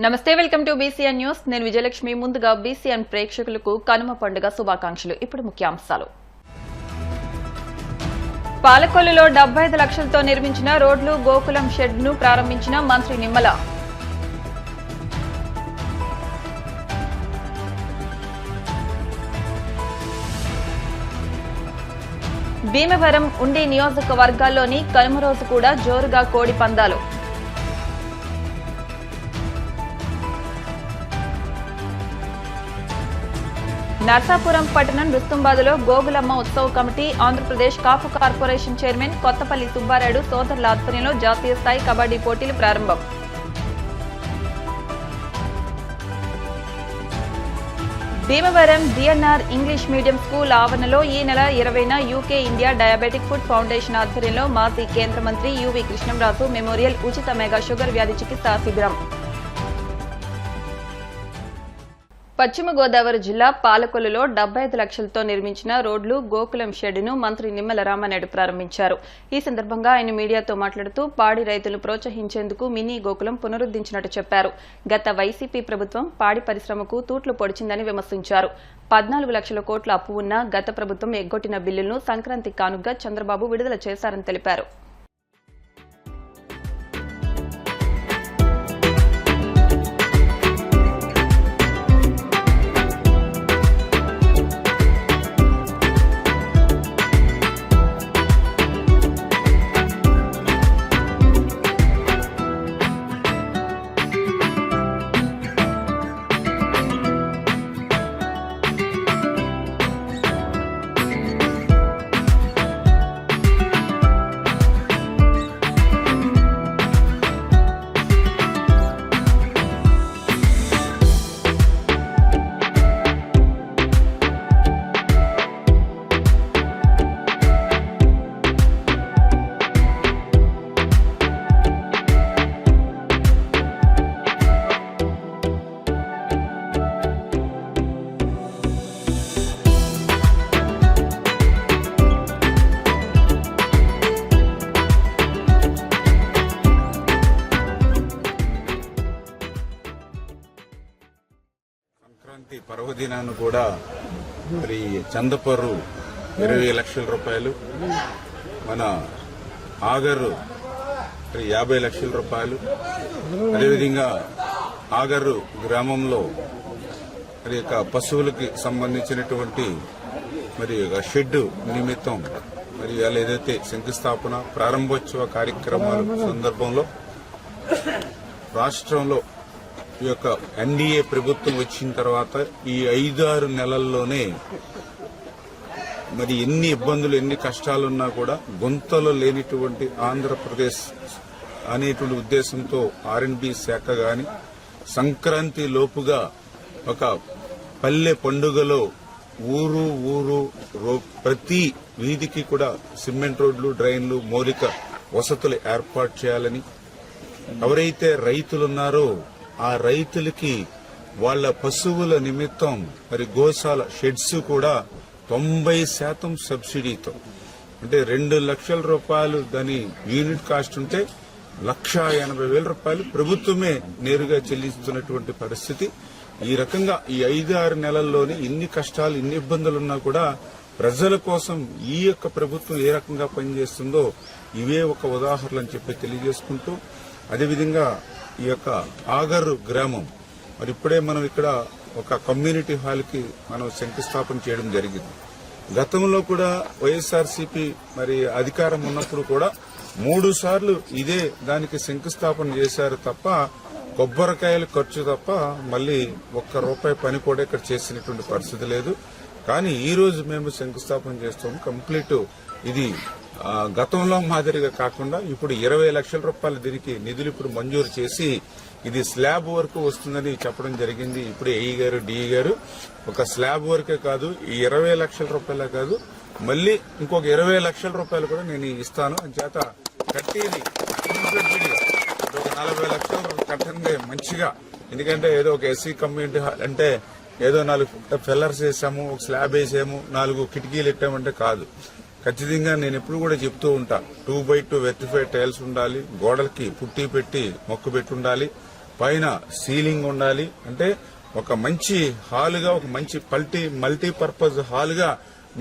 నమస్తే, welcome to BCN news. నేను విజయలక్ష్మి. ముందుగా బీసీఎన్ ప్రేక్షకులకు కనుమ పండుగ శుభాకాంక్షలు. ఇప్పుడు ముఖ్యాంశాలు. పాలకొల్లులో 75 లక్షలతో నిర్మించిన రోడ్లు గోకులం షెడ్ ను ప్రారంభించిన మంత్రి నిమ్మల. భీమవరం, ఉండి నియోజకవర్గాల్లోని కనుమ రోజు కూడా జోరుగా కోడి పందాలు. నర్సాపురం పట్టణం రుస్తుంబాదులో గోగులమ్మ ఉత్సవ committee, Andhra Pradesh Kapu corporation chairman Kothapalli Subbarayudu సోదరుల ఆధ్వర్యంలో జాతీయ స్థాయి కబడ్డీ పోటీలు ప్రారంభం. Bhimavaram DNR English medium school ఆవరణలో ఈ నెల 20న UK India diabetic food foundation ఆధ్వర్యంలో మాజీ కేంద్ర మంత్రి యువి కృష్ణంరాజు మెమోరియల్ ఉచిత మెగా షుగర్ వ్యాధి చికిత్సా శిబిరం. పశ్చిమ గోదావరి జిల్లా పాలకొల్లులో 75 లక్షలతో నిర్మించిన రోడ్లు గోకులం షెడ్ ను మంత్రి నిమ్మల రామానాయుడు ప్రారంభించారు. ఈ సందర్భంగా ఆయన మీడియాతో మాట్లాడుతూ పాడి రైతులను ప్రోత్సహించేందుకు మినీ గోకులం పునరుద్దరించినట్టు చెప్పారు. గత వైసీపీ ప్రభుత్వం పాడి పరిశ్రమకు తూట్లు పొడిచిందని విమర్శించారు. 14 లక్షల కోట్ల అప్పు ఉన్న గత ప్రభుత్వం ఎగ్గొట్టిన బిల్లులను సంక్రాంతి కానుగ్గా చంద్రబాబు విడుదల చేశారని తెలిపారు. సంక్రాంతి పర్వదినాన్ని కూడా మరి చందపర్రు 20 లక్షల రూపాయలు, మన ఆగర్రు 50 లక్షల రూపాయలు, అదేవిధంగా ఆగర్రు గ్రామంలో మరి పశువులకి సంబంధించినటువంటి మరి షెడ్ నిమిత్తం మరి వాళ్ళు ఏదైతే శంకుస్థాపన ప్రారంభోత్సవ కార్యక్రమాల సందర్భంలో రాష్ట్రంలో ఈ యొక్క ఎన్డీఏ ప్రభుత్వం వచ్చిన తర్వాత ఈ 5-6 నెలల్లోనే మరి ఎన్ని ఇబ్బందులు ఎన్ని కష్టాలున్నా కూడా గుంతలు లేనిటువంటి ఆంధ్రప్రదేశ్ అనేటువంటి ఉద్దేశంతో R&B శాఖ గాని సంక్రాంతి లోపుగా ఒక పల్లె పండుగలో ఊరు ప్రతి వీధికి కూడా సిమెంట్ రోడ్లు, డ్రైన్లు, మౌలిక వసతులు ఏర్పాటు చేయాలని, ఎవరైతే రైతులున్నారో ఆ రైతులకి వాళ్ల పశువుల నిమిత్తం మరి గోశాల షెడ్స్ కూడా 90% సబ్సిడీతో, అంటే 2 లక్షల రూపాయలు దాని యూనిట్ కాస్ట్ ఉంటే 1,80,000 రూపాయలు ప్రభుత్వమే నేరుగా చెల్లిస్తున్నటువంటి పరిస్థితి. ఈ రకంగా ఈ 5-6 నెలల్లోనే ఇన్ని కష్టాలు ఇన్ని ఇబ్బందులున్నా కూడా ప్రజల కోసం ఈ యొక్క ప్రభుత్వం ఏ రకంగా పనిచేస్తుందో ఇవే ఒక ఉదాహరణ అని చెప్పి తెలియజేసుకుంటూ, అదేవిధంగా ఈ యొక్క ఆగర్రు గ్రామం మరి ఇప్పుడే మనం ఇక్కడ ఒక కమ్యూనిటీ హాల్ కి మనం శంకుస్థాపన చేయడం జరిగింది. గతంలో కూడా వైఎస్ఆర్సీపీ మరి అధికారం ఉన్నప్పుడు కూడా 3 సార్లు ఇదే దానికి శంకుస్థాపన చేశారు తప్ప కొబ్బరికాయల ఖర్చు తప్ప మళ్లీ ₹1 పని కూడా ఇక్కడ చేసినటువంటి పరిస్థితి లేదు. కానీ ఈ రోజు మేము శంకుస్థాపన చేస్తాము. కంప్లీట్ ఇది గతంలో మాదిరిగా కాకుండా ఇప్పుడు 20 లక్షల రూపాయలు దీనికి నిధులు ఇప్పుడు మంజూరు చేసి ఇది స్లాబ్ వరకు వస్తుందని చెప్పడం జరిగింది. ఇప్పుడు ఏఈ గారు, డిఈ గారు ఒక స్లాబ్ వరకే కాదు, ఈ 20 లక్షల రూపాయలే కాదు, మళ్లీ ఇంకొక 20 లక్షల రూపాయలు కూడా నేను ఇస్తాను అని చేత కట్టేది ఒక 40 లక్షలు కట్టండి మంచిగా. ఎందుకంటే ఏదో ఒక ఎస్సీ కమ్యూనిటీ హాల్ అంటే ఏదో 4 పిల్లర్స్ వేసాము, ఒక స్లాబ్ వేసాము, 4 కిటికీలు పెట్టామంటే కాదు. ఖచ్చితంగా నేను ఎప్పుడు కూడా చెప్తూ ఉంటా, 2x2 వెర్టిఫైడ్ టైల్స్ ఉండాలి, గోడలకి పుట్టి పెట్టి మొక్కు పెట్టి ఉండాలి, పైన సీలింగ్ ఉండాలి. అంటే ఒక మంచి హాల్గా, ఒక మంచి మల్టీపర్పస్ హాల్గా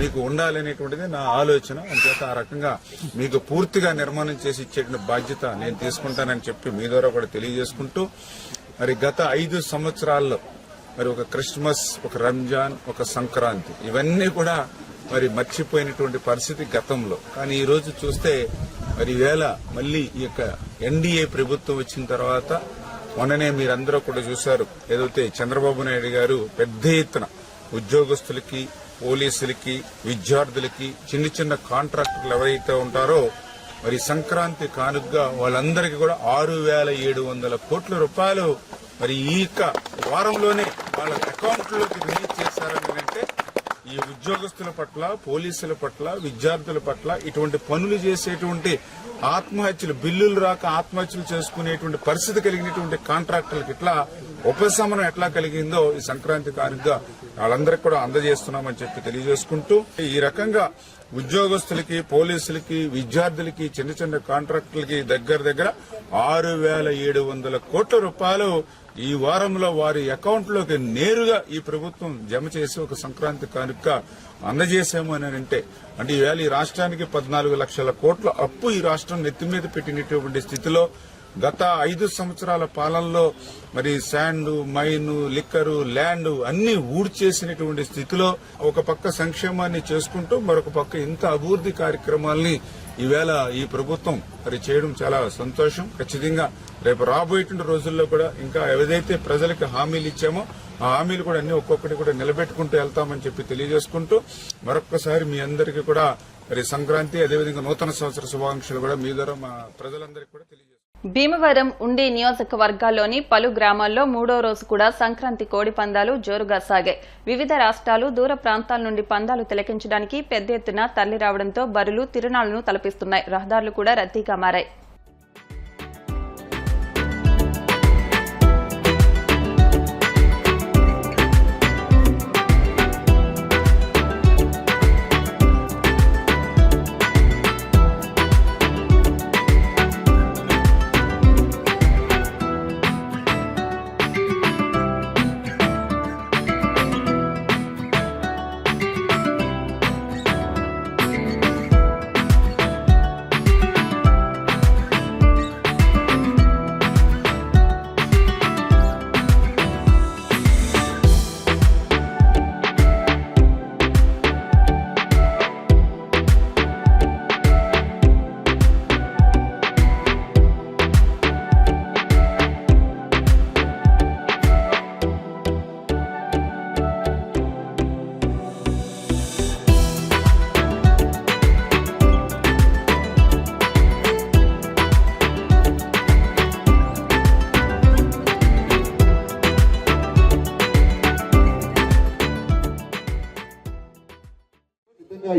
మీకు ఉండాలనేటువంటిది నా ఆలోచన. అంచేత ఆ రకంగా మీకు పూర్తిగా నిర్మాణం చేసి ఇచ్చే బాధ్యత నేను తీసుకుంటానని చెప్పి మీ ద్వారా కూడా తెలియజేసుకుంటూ, మరి గత 5 సంవత్సరాల్లో మరి ఒక క్రిస్మస్, ఒక రంజాన్, ఒక సంక్రాంతి ఇవన్నీ కూడా మరి మర్చిపోయినటువంటి పరిస్థితి గతంలో. కానీ ఈ రోజు చూస్తే మరి వేళ మళ్ళీ ఈ యొక్క ఎన్డీఏ ప్రభుత్వం వచ్చిన తర్వాత మొన్ననే మీరందరూ కూడా చూశారు, ఏదైతే చంద్రబాబు నాయుడు గారు పెద్ద ఎత్తున ఉద్యోగస్తులకి, పోలీసులకి, విద్యార్థులకి, చిన్న కాంట్రాక్టర్లు ఎవరైతే ఉంటారో మరి సంక్రాంతి కానుకగా వాళ్ళందరికీ కూడా 6,700 కోట్ల రూపాయలు మరి ఈ వారంలోనే వాళ్ళ అకౌంట్లోకి రిలీజ్ చేశారని అంటే ఈ ఉద్యోగస్తుల పట్ల, పోలీసుల పట్ల, విద్యార్థుల పట్ల ఇటువంటి పనులు చేసేటువంటి ఆత్మహత్యలు, బిల్లులు రాక ఆత్మహత్యలు చేసుకునేటువంటి పరిస్థితి కలిగినటువంటి కాంట్రాక్టర్లకు ఇట్లా ఉపశమనం ఎట్లా కలిగిందో ఈ సంక్రాంతి కానుకగా వాళ్ళందరికీ కూడా అందజేస్తున్నామని చెప్పి తెలియజేసుకుంటూ, ఈ రకంగా ఉద్యోగస్తులకి, పోలీసులకి, విద్యార్థులకి, చిన్న కాంట్రాక్టర్లకి దగ్గర 6,700 కోట్ల రూపాయలు ఈ వారంలో వారి అకౌంట్లోకి నేరుగా ఈ ప్రభుత్వం జమ చేసి ఒక సంక్రాంతి కానుక అందజేసాము అని అంటే ఈవేళ ఈ రాష్ట్రానికి 14 లక్షల కోట్ల అప్పు ఈ రాష్ట్రం నెత్తి మీద పెట్టినటువంటి స్థితిలో గత 5 సంవత్సరాల పాలనలో మరి శాండ్, మైన్, లిక్కరు, ల్యాండ్ అన్ని ఊడ్చేసినటువంటి స్థితిలో ఒక పక్క సంక్షేమాన్ని చేసుకుంటూ మరొక పక్క ఇంత అభివృద్ధి కార్యక్రమాల్ని ఈవేళ ఈ ప్రభుత్వం మరి చేయడం చాలా సంతోషం. ఖచ్చితంగా రేపు రాబోయేటువంటి రోజుల్లో కూడా ఇంకా ఏదైతే ప్రజలకు హామీలు ఇచ్చామో ఆ హామీలు కూడా అన్ని ఒక్కొక్కటి కూడా నిలబెట్టుకుంటూ వెళ్తామని చెప్పి తెలియజేసుకుంటూ మరొక్కసారి మీ అందరికీ కూడా మరి సంక్రాంతి, అదేవిధంగా నూతన సంవత్సర శుభాకాంక్షలు కూడా మీ ద్వారా మా ప్రజలందరికీ కూడా తెలియజేస్తాం. భీమవరం, ఉండి నియోజకవర్గాల్లోని పలు గ్రామాల్లో 3వ రోజు కూడా సంక్రాంతి కోడి పందాలు జోరుగా సాగాయి. వివిధ రాష్ట్రాలు, దూర ప్రాంతాల నుండి పందాలు తిలకించడానికి పెద్ద ఎత్తున తరలిరావడంతో బరులు తిరునాళ్లను తలపిస్తున్నాయి. రహదారులు కూడా రద్దీగా మారాయి.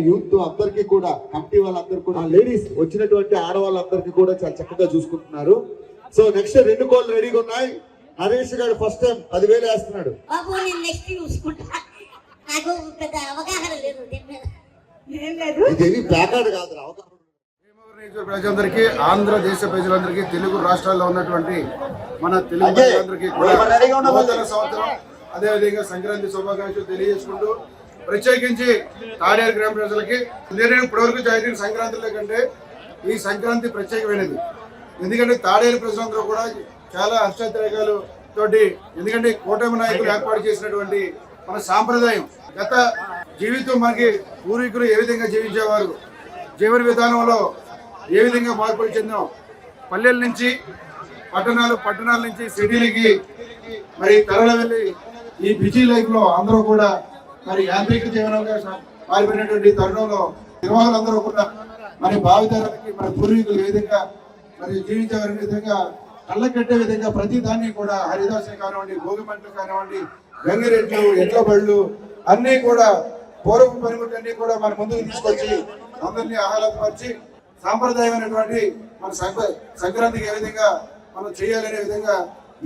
యూత్ అందరికీ కూడా, కమిటీ వాళ్ళందరూ కూడా, లేడీస్ వచ్చినటువంటి ఆడవాళ్ళందరికీ కూడా చాలా చక్కగా చూసుకుంటున్నారు. సో నెక్స్ట్ 2 కోళ్ళు రెడీగా ఉన్నాయి. నరేష్ గారు ఫస్ట్ టైం 10,000 వేస్తున్నాడు. ఇది ప్యాకెట్ కాదు, అవగాహన. ప్రజలందరికీ, ఆంధ్రదేశ ప్రజలందరికీ, తెలుగు రాష్ట్రాల్లో ఉన్నటువంటి మన తెలుగు ప్రజలందరికీ కూడా నూతన సంవత్సరం, అదేవిధంగా సంక్రాంతి శుభాకాంక్షలు తెలియజేసుకుంటూ, ప్రత్యేకించి తాడేరు గ్రామ ప్రజలకి నేను ఇప్పటివరకు జరిగిన సంక్రాంతిలో కంటే ఈ సంక్రాంతి ప్రత్యేకమైనది. ఎందుకంటే తాడేరు ప్రజలందరూ కూడా చాలా హర్షోద్రేకాలు తోటి, ఎందుకంటే కూటమి నాయకులు ఏర్పాటు చేసినటువంటి మన సాంప్రదాయం, గత జీవితం మనకి పూర్వీకులు ఏ విధంగా జీవించేవారు, జీవన విధానంలో ఏ విధంగా మార్పులు చెందాం, పల్లెల నుంచి పట్టణాల నుంచి సిటీలకి మరి తరలి వెళ్ళి ఈ బిజీ లైఫ్ లో అందరూ కూడా మరి యాంత్రిక జీవనంగా మారిపోయినటువంటి తరుణంలో నిర్వాహకులందరూ కూడా మరి భావితరాలకి మన పూర్వీకులు ఏ విధంగా మరి జీవించే విధంగా కళ్ళ కట్టే విధంగా ప్రతి దాన్ని కూడా హరిదాసులు కానివ్వండి, భోగి పంటలు కానివ్వండి, గంగిరెట్లు, ఎడ్ల బళ్ళు అన్ని కూడా పూర్వపు పనిముట్లన్నీ కూడా మన ముందుకు తీసుకొచ్చి అందరినీ ఆహ్లాదపరిచి సాంప్రదాయమైనటువంటి మన సంక్రాంతికి ఏ విధంగా మనం చేయాలనే విధంగా,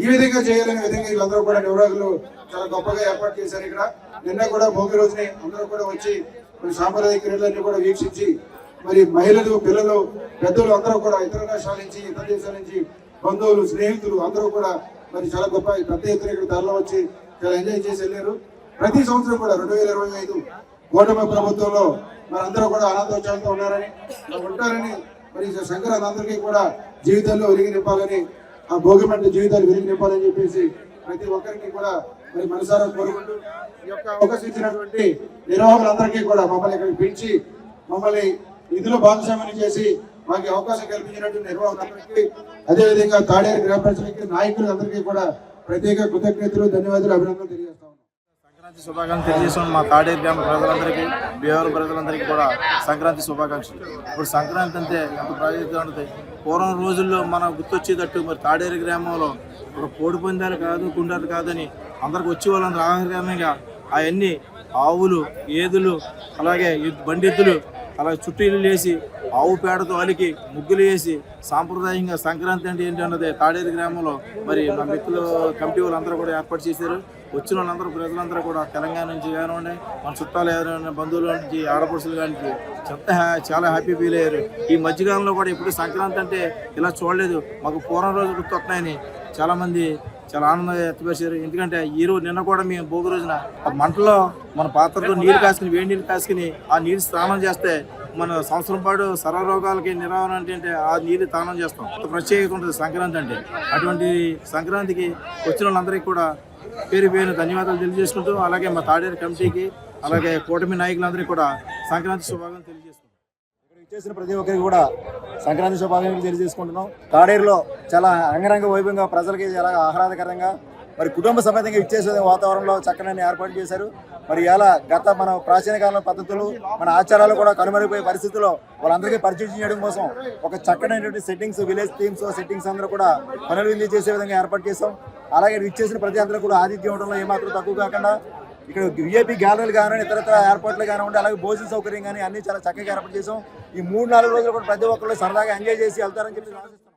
ఈ విధంగా చేయాలనే విధంగా వీళ్ళందరూ కూడా నిర్వాహకులు చాలా గొప్పగా ఏర్పాటు చేశారు. ఇక్కడ నిన్న కూడా భోగి రోజుని అందరూ కూడా వచ్చి మరి సాంప్రదాయ క్రీడలన్నీ కూడా వీక్షించి మరి మహిళలు, పిల్లలు, పెద్దలు అందరూ కూడా ఇతర రాష్ట్రాల నుంచి, ఇతర దేశాల నుంచి బంధువులు, స్నేహితులు అందరూ కూడా మరి చాలా గొప్ప పెద్ద ఎత్తున ఇక్కడ తరలి వచ్చి చాలా ఎంజాయ్ చేసి వెళ్ళారు. ప్రతి సంవత్సరం కూడా 2025 కూటమి ప్రభుత్వంలో మరి అందరూ కూడా ఆనందోత్సాహంతో ఉంటారని మరి సంక్రాంతి అందరికీ కూడా జీవితాల్లో వెలిగి నింపాలని, ఆ భోగిమంట జీవితాలు వెలిగి నింపాలని చెప్పేసి ప్రతి ఒక్కరికి కూడా మరి మనసారా కోరుకుంటూ ఈ యొక్క అవకాశం ఇచ్చినటువంటి నిర్వాహకులందరికీ కూడా మమ్మల్ని ఇక్కడికి పిలిచి మమ్మల్ని ఇందులో భాగస్వామ్యం చేసి మాకు అవకాశం కల్పించినటువంటి నిర్వాహకులందరికీ, అదేవిధంగా తాడేరు గ్రామ ప్రజలకి, నాయకులందరికీ కూడా ప్రత్యేక కృతజ్ఞతలు, ధన్యవాదాలు, అభినందనలు తెలియజేస్తా ఉన్నాం. సంక్రాంతి శుభాకాంక్షలు తెలియజేస్తున్నాం. మా తాడేరు గ్రామ ప్రజలందరికీ, భీమవరం ప్రజలందరికీ కూడా సంక్రాంతి శుభాకాంక్షలు. ఇప్పుడు సంక్రాంతి అంటే ఎంత ప్రాధాన్యత ఉంటుంది. పూర్వం రోజుల్లో మనం గుర్తొచ్చేటట్టు మరి తాడేరు గ్రామంలో ఒక కోడి పందాలు కాదు, కుండాలు కాదని అందరికి వచ్చే వాళ్ళందరూ ఆహ్లాదంగా అవన్నీ ఆవులు, ఏదులు, అలాగే బండిద్దులు, అలాగే చుట్టీలు వేసి ఆవు పేడతో అలికి ముగ్గులు వేసి సాంప్రదాయంగా సంక్రాంతి అంటే ఏంటి అన్నది తాడేరు గ్రామంలో మరి మా మిత్రులు కమిటీ వాళ్ళందరూ కూడా ఏర్పాటు చేశారు. వచ్చిన వాళ్ళందరూ ప్రజలందరూ కూడా తెలంగాణ నుంచి కానివ్వండి, మన చుట్టాలు ఎవరైనా బంధువుల నుంచి, ఆడపడుచులు కానీ చాలా హ్యాపీ ఫీల్ అయ్యారు. ఈ మధ్యకాలంలో కూడా ఇప్పుడు సంక్రాంతి అంటే ఇలా చూడలేదు, మాకు పూర్వం రోజు గుర్తొస్తున్నాయని చాలామంది చాలా ఆనందంగా వ్యక్తపరిచారు. ఎందుకంటే నిన్న కూడా మేము భోగి రోజున మంటలో మన పాత్రలో నీరు కాసుకుని, వేడి నీళ్ళు కాసుకుని ఆ నీరు స్నానం చేస్తే మన సంవత్సరం పాటు సర్వరోగాలకి నివారణ అంటే ఆ నీరు స్నానం చేస్తాం. ప్రత్యేకత ఉంటుంది సంక్రాంతి అంటే. అటువంటి సంక్రాంతికి వచ్చిన వాళ్ళందరికీ కూడా పేరు పేరు ధన్యవాదాలు తెలియజేసుకుంటూ, అలాగే మా తాడేరు కమిటీకి, అలాగే కూటమి నాయకులందరికీ కూడా సంక్రాంతి శుభాకాంక్షలు తెలియజేసుకుంటాం. చేసిన ప్రతి ఒక్కరికి కూడా సంక్రాంతి శుభాకాంక్షలు తెలియజేసుకుంటున్నాం. తాడేరులో చాలా అంగరంగ వైభవంగా, ప్రజలకి చాలా ఆహ్లాదకరంగా, మరి కుటుంబ సమేతంగా ఇచ్చేసే వాతావరణంలో చక్కని ఏర్పాటు చేశారు. మరి ఇలా మన ప్రాచీన కాలం పద్ధతులు, మన ఆచారాలు కూడా కనుమరుగైపోయే పరిస్థితుల్లో వాళ్ళందరికీ పరిచయం చేయడం కోసం ఒక చక్కనైనటువంటి సెట్టింగ్స్, విలేజ్ థీమ్స్ సెట్టింగ్స్ అందరూ కూడా పనులు చేసే విధంగా ఏర్పాటు చేస్తాం. అలాగే ఇచ్చేసిన ప్రతి అందరూ కూడా ఆతిథ్యం ఇవ్వడంలో ఏమాత్రం తక్కువ కాకుండా ఇక్కడ విఐపి గ్యాలరీలు కానివ్వండి, ఇతరత్ర ఏర్పాట్లు కానివ్వండి, అలాగే భోజన సౌకర్యం కానీ అన్ని చాలా చక్కగా ఏర్పాటు చేసాం. ఈ 3-4 రోజులు కూడా ప్రతి ఒక్కరు సరదాగా ఎంజాయ్ చేసి వెళ్తారని చెప్పి ఆశిస్తున్నాం.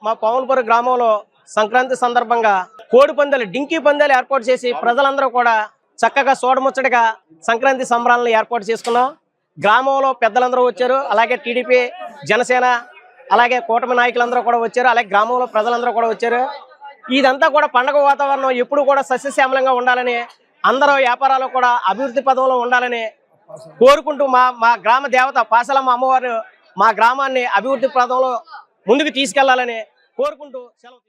మా పవన్పురం గ్రామంలో సంక్రాంతి సందర్భంగా కోడి పందాలు, డింకీ పందాలు ఏర్పాటు చేసి ప్రజలందరూ కూడా చక్కగా చూడముచ్చటగా సంక్రాంతి సంబరాలను ఏర్పాటు చేసుకున్నాం. గ్రామంలో పెద్దలందరూ వచ్చారు, అలాగే టీడీపీ, జనసేన, అలాగే కూటమి నాయకులందరూ కూడా వచ్చారు, అలాగే గ్రామంలో ప్రజలందరూ కూడా వచ్చారు. ఇదంతా కూడా పండగ వాతావరణం ఎప్పుడు కూడా సస్యశ్యామలంగా ఉండాలని, అందరూ వ్యాపారాలు కూడా అభివృద్ధి పదంలో ఉండాలని కోరుకుంటూ మా గ్రామ దేవత పాసలమ్మ అమ్మవారు మా గ్రామాన్ని అభివృద్ధి పదంలో ముందుకు తీసుకెళ్లాలని కోరుకుంటూ సెలవు.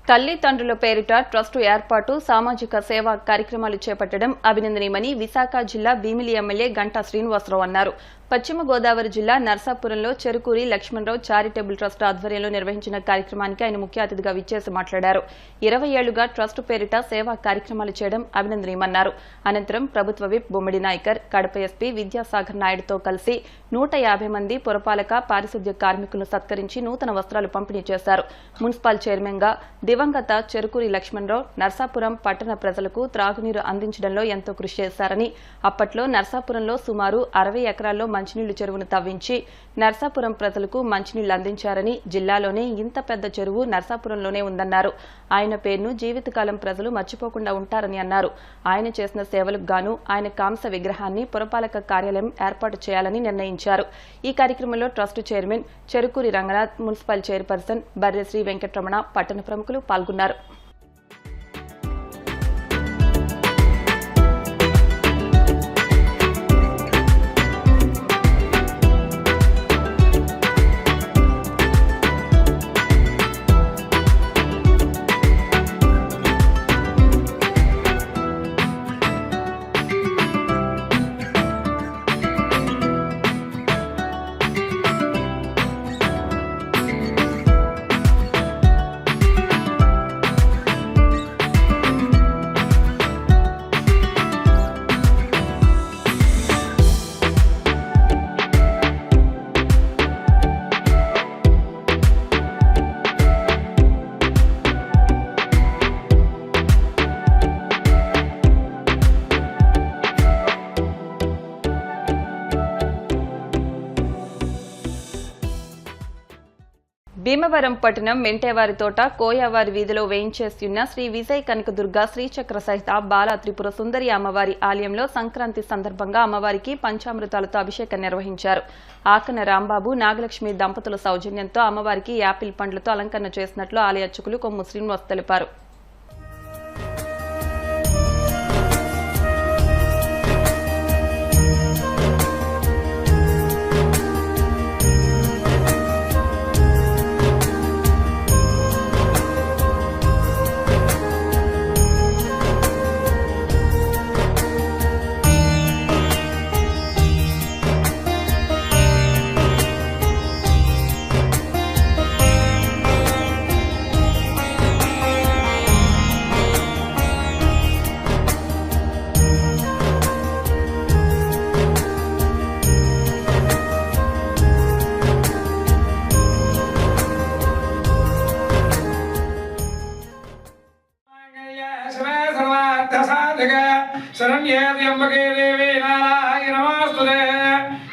తల్లిదండ్రుల పేరిట ట్రస్టు ఏర్పాటు, సామాజిక సేవా కార్యక్రమాలు చేపట్టడం అభినందనీయమని విశాఖ జిల్లా భీమిలి ఎమ్మెల్యే గంటా శ్రీనివాసరావు అన్నారు. పశ్చిమ గోదావరి జిల్లా నర్సాపురంలో చెరుకూరి లక్ష్మణరావు చారిటబుల్ ట్రస్ట్ ఆధ్వర్యంలో నిర్వహించిన కార్యక్రమానికి ఆయన ముఖ్య అతిథిగా విచ్చేసి మాట్లాడారు. 20 ఏళ్లుగా ట్రస్టు పేరిట సేవా కార్యక్రమాలు చేయడం అభినందనీయమన్నారు. అనంతరం ప్రభుత్వ విప్ బొమ్మిడి నాయకర్, కడప ఎస్పీ విద్యాసాగర్ నాయుడుతో కలిసి 150 మంది పురపాలక, పారిశుద్ధ్య కార్మికులను సత్కరించి నూతన వస్త్రాలు పంపిణీ చేశారు. మున్సిపల్ చైర్మన్ గా దివంగత చెరుకూరి లక్ష్మణరావు నర్సాపురం పట్టణ ప్రజలకు త్రాగునీరు అందించడంలో ఎంతో కృషి చేశారని, అప్పట్లో నర్సాపురంలో సుమారు 60 ఎకరాల్లో మంచినీళ్లు చెరువును తవ్వించి నర్సాపురం ప్రజలకు మంచినీళ్లు అందించారని, జిల్లాలోనే ఇంత పెద్ద చెరువు నర్సాపురంలోనే ఉందన్నారు. ఆయన పేరును జీవితకాలం ప్రజలు మర్చిపోకుండా ఉంటారని అన్నారు. ఆయన చేసిన సేవలకు గాను ఆయన కాంస విగ్రహాన్ని పురపాలక కార్యాలయం ఏర్పాటు చేయాలని నిర్ణయించారు. ఈ కార్యక్రమంలో trust chairman Cherukuri Ranganath, municipal chairperson బర్రె శ్రీ వెంకటరమణ, పట్టణ ప్రముఖులు పాల్గొన్నారు. భీమవరం పట్టణం మెంటేవారి తోట కోయవారి వీధిలో వేయించేస్తున్న శ్రీ విజయ కనకదుర్గ శ్రీచక్ర సహిత బాలా త్రిపుర సుందరి అమ్మవారి ఆలయంలో సంక్రాంతి సందర్భంగా అమ్మవారికి పంచామృతాలతో అభిషేకం నిర్వహించారు. ఆకన రాంబాబు నాగలక్ష్మి దంపతుల సౌజన్యంతో అమ్మవారికి యాపిల్ పండ్లతో అలంకరణ చేసినట్లు ఆలయ అర్చకులు కొమ్ము శ్రీనివాస్ తెలిపారు.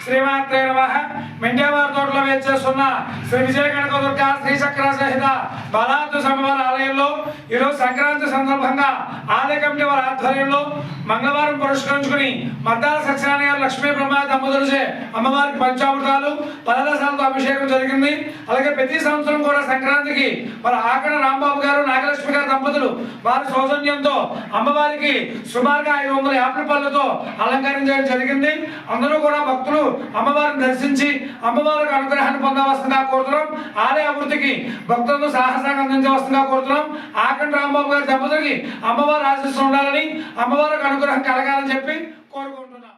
శ్రీమాత్రే నమః. మెంటేవారి తోటలో వేచేస్తున్న శ్రీ విజయ కనకదుర్గ శ్రీచక్ర సహిత బాలాత్రి అమ్మవారి ఆలయంలో ఈరోజు సంక్రాంతి సందర్భంగా ఆలయ కమిటీ వారి ఆధ్వర్యంలో మంగళవారం పురస్కరించుకుని మద్దాల సత్యనారాయణ గారు లక్ష్మీ బ్రహ్మ దంపతులచే అమ్మవారికి పంచామృతాలు పదరసాలతో అభిషేకం జరిగింది. అలాగే ప్రతి సంవత్సరం కూడా సంక్రాంతికి మన ఆకన రాంబాబు గారు నాగలక్ష్మి గారు దంపతులు వారి సౌజన్యంతో అమ్మవారికి సుమారుగా 500 యాపిల్ పళ్ళతో అలంకరించడం జరిగింది. అందరూ కూడా భక్తులు అమ్మవారిని దర్శించి అమ్మవారికి అనుగ్రహాన్ని పొందవలసిందిగా కోరుతున్నాం. ఆలయ అభివృద్ధికి భక్తులకు సాహసాన్ని అందించవలసిందిగా కోరుతున్నాం. ఆకన రాంబాబు గారి దంపతులకి అమ్మవారు ఆశీస్సులు ఉండాలని అమ్మవారికి అనుగ్రహం కలగాలని చెప్పి కోరుకుంటున్నాం.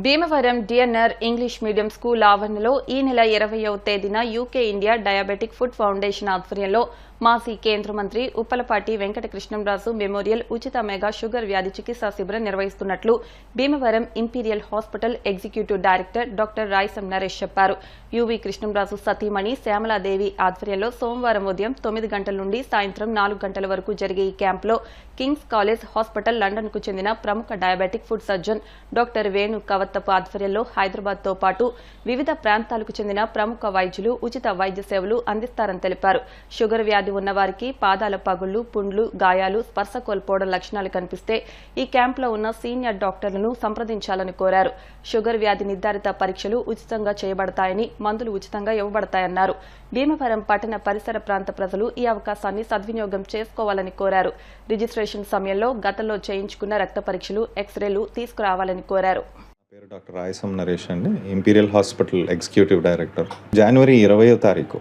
Bhimavaram DNR English medium school ఆవరణలో ఈ నెల 20వ తేదీన UK India diabetic food foundation ఆధ్వర్యంలో మాజీ కేంద్ర మంత్రి ఉప్పలపాటి వెంకటకృష్ణంరాజు మెమోరియల్ ఉచిత మెగా షుగర్ వ్యాధి చికిత్సా శిబిరం నిర్వహిస్తున్నట్లు Bhimavaram Imperial hospital executive director doctor Rayasam Naresh చెప్పారు. యువి కృష్ణంరాజు సతీమణి శ్యామలాదేవి ఆధ్వర్యంలో సోమవారం ఉదయం 9 గంటల నుండి సాయంత్రం 4 గంటల వరకు జరిగే ఈ క్యాంపులో కింగ్స్ కాలేజ్ హాస్పిటల్ లండన్ కు చెందిన ప్రముఖ diabetic food surgeon doctor Venu Kavathapu ఆధ్వర్యంలో హైదరాబాద్ తో పాటు వివిధ ప్రాంతాలకు చెందిన ప్రముఖ వైద్యులు ఉచిత వైద్య సేవలు అందిస్తారని తెలిపారు. షుగర్ వ్యాధి ఉన్నవారికి పాదాల పగుళ్లు, పుండ్లు, గాయాలు, స్పర్శ కోల్పోవడం లక్షణాలు కనిపిస్తే ఈ క్యాంపులో ఉన్న సీనియర్ డాక్టర్లను సంప్రదించాలని కోరారు. షుగర్ వ్యాధి నిర్ధారిత పరీక్షలు ఉచితంగా చేయబడతాయని, మందులు ఉచితంగా ఇవ్వబడతాయన్నారు. భీమవరం పట్టణ పరిసర ప్రాంత ప్రజలు ఈ అవకాశాన్ని సద్వినియోగం చేసుకోవాలని కోరారు. రిజిస్ట్రేషన్ సమయంలో గతంలో చేయించుకున్న రక్త పరీక్షలు, ఎక్స్రేలు తీసుకురావాలని కోరారు. పేరు డాక్టర్ రాయసం నరేష్ అండి, ఇంపీరియల్ హాస్పిటల్ ఎగ్జిక్యూటివ్ డైరెక్టర్. జనవరి 20వ తారీఖు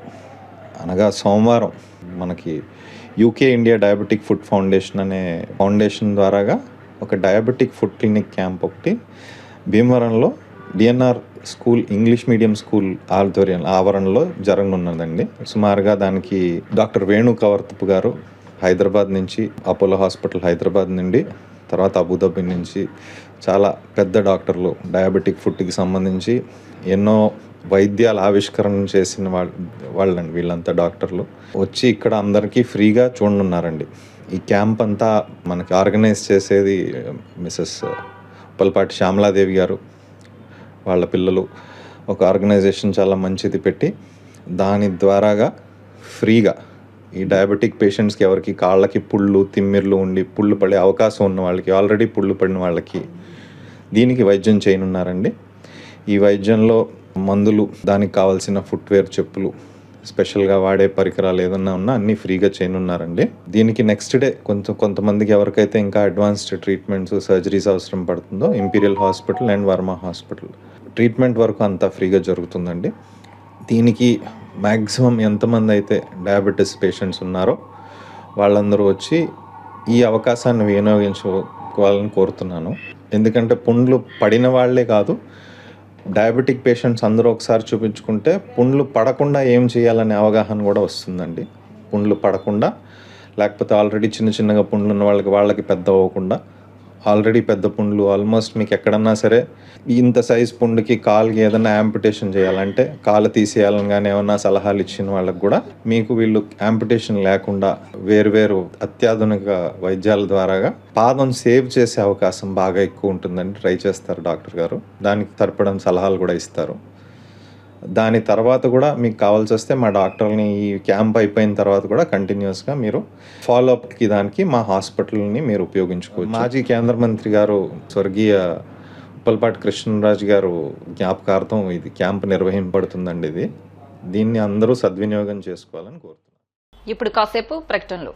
అనగా సోమవారం మనకి UK India diabetic food foundation అనే ఫౌండేషన్ ద్వారాగా ఒక డయాబెటిక్ ఫుడ్ క్లినిక్ క్యాంప్ ఒకటి భీమవరంలో DNR school English medium school ఆవరణలో జరగనున్నదండి. సుమారుగా దానికి డాక్టర్ వేణు కవర్తపు గారు హైదరాబాద్ నుంచి, అపోలో హాస్పిటల్ హైదరాబాద్ నుండి, తర్వాత అబుదాబి నుంచి చాలా పెద్ద డాక్టర్లు డయాబెటిక్ ఫుడ్కి సంబంధించి ఎన్నో వైద్యాల ఆవిష్కరణ చేసిన వాళ్ళండి. వీళ్ళంతా డాక్టర్లు వచ్చి ఇక్కడ అందరికీ ఫ్రీగా చూడనున్నారండి. ఈ క్యాంప్ అంతా మనకి ఆర్గనైజ్ చేసేది మిసెస్ ఉప్పలపాటి శ్యామలాదేవి గారు, వాళ్ళ పిల్లలు ఒక ఆర్గనైజేషన్ చాలా మంచిది పెట్టి దాని ద్వారాగా ఫ్రీగా ఈ డయాబెటిక్ పేషెంట్స్కి ఎవరికి కాళ్ళకి పుళ్ళు, తిమ్మిర్లు ఉండి పుళ్ళు పడే అవకాశం ఉన్న వాళ్ళకి, ఆల్రెడీ పుళ్ళు పడిన వాళ్ళకి దీనికి వైద్యం చేయనున్నారండి. ఈ వైద్యంలో మందులు, దానికి కావాల్సిన ఫుట్వేర్, చెప్పులు, స్పెషల్గా వాడే పరికరాలు ఏదన్నా ఉన్నా అన్నీ ఫ్రీగా చేయనున్నారండి. దీనికి నెక్స్ట్ డే కొంతమందికి ఎవరికైతే ఇంకా అడ్వాన్స్డ్ ట్రీట్మెంట్స్, సర్జరీస్ అవసరం పడుతుందో imperial hospital and Varma hospital treatment వరకు అంతా ఫ్రీగా జరుగుతుందండి. దీనికి మ్యాక్సిమం ఎంతమంది అయితే డయాబెటీస్ పేషెంట్స్ ఉన్నారో వాళ్ళందరూ వచ్చి ఈ అవకాశాన్ని వినియోగించుకోవాలని కోరుతున్నాను. ఎందుకంటే పుండ్లు పడిన వాళ్లే కాదు, డయాబెటిక్ పేషెంట్స్ అందరూ ఒకసారి చూపించుకుంటే పుండ్లు పడకుండా ఏం చేయాలనే అవగాహన కూడా వస్తుందండి. పుండ్లు పడకుండా, లేకపోతే ఆల్రెడీ చిన్నగా పుండ్లు ఉన్న వాళ్ళకి పెద్ద అవ్వకుండా, ఆల్రెడీ పెద్ద పుండ్లు ఆల్మోస్ట్ మీకు ఎక్కడన్నా సరే ఇంత సైజ్ పుండుకి కాలుకి ఏదైనా యాంపిటేషన్ చేయాలంటే, కాలు తీసేయాలని కానీ ఏమన్నా సలహాలు ఇచ్చిన వాళ్ళకి కూడా మీకు వీళ్ళు యాంపిటేషన్ లేకుండా వేరు అత్యాధునిక వైద్యాల ద్వారాగా పాదం సేవ్ చేసే అవకాశం బాగా ఎక్కువ ఉంటుందని ట్రై చేస్తారు డాక్టర్ గారు. దానికి సరిపడం సలహాలు కూడా ఇస్తారు. దాని తర్వాత కూడా మీకు కావాల్సి వస్తే మా డాక్టర్ని ఈ క్యాంప్ అయిపోయిన తర్వాత కూడా కంటిన్యూస్గా మీరు ఫాలోఅప్కి దానికి మా హాస్పిటల్ని మీరు ఉపయోగించుకోవచ్చు. మాజీ కేంద్ర మంత్రి గారు స్వర్గీయ ఉప్పల్పాటి కృష్ణరాజు గారు జ్ఞాపకార్థం ఇది క్యాంప్ నిర్వహింపబడుతుందండి. దీన్ని అందరూ సద్వినియోగం చేసుకోవాలని కోరుతున్నాను. ఇప్పుడు కాసేపు ప్రకటనలు.